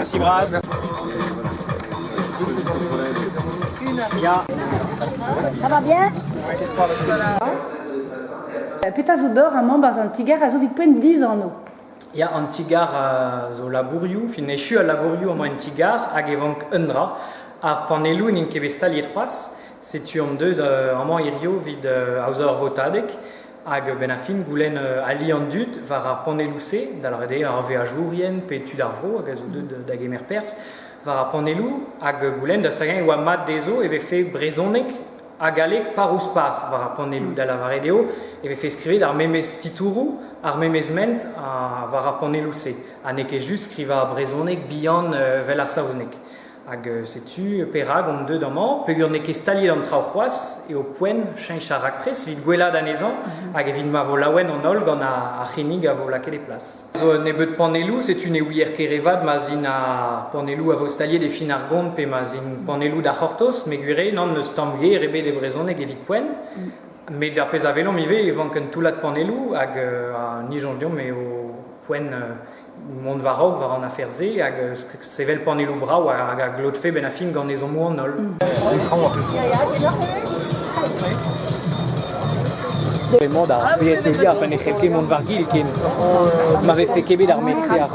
Merci Brad. Ça va bien? Petazodor, un membre un tigar à Zovitpoen 10 ans. Il y a un tigar zo labourioù, fin echu a labourioù am un tigar hag evank undra ar panelou in kebestal yetroas, setu an deud amañ irio vid aouzor votadek hag ben a fin goulen ali an dud var ar panelou se, dal rede ar ve a jourien pe tud ar vro hag a zo deud da gemer pers, var ar panelou hag goulen da stagen oa mat dezo e ve fe brezonek hag alek par ouz par var ar panelou da la varedeo e ve fe skrivet ar memez titourou ar memez ment var ar panelou se. Ha ne ket just skriva ar brezonek bihan vel ar saouznek. Hag setu perag on deud amañ, peogwir ne ket staliet an traoù c'hoaz e o poen cheñch ar raktrez vid gwellad anezhañ hag evit ma vo laouen an ol gant a c'henig a vo lakaet e plas. Zo ne beut panelou, setu ne ouier ket revad ma zin a panelou a vo staliet e fin ar gont pe ma zin panelou da c'hortoz, me gwire nan neus tamm ge rebet e brezonek evit poen. Me da pez a velom ive evan ken toulat panelou hag ni jonj diom me o poen mont varog var an afer ze hag sevel panelou brav hag a glodfe ben a fin gant ezon mou an ol. Vraiment da PSOI a fan e c'hefke mont var gil ken m'ave fe kebet ar merse a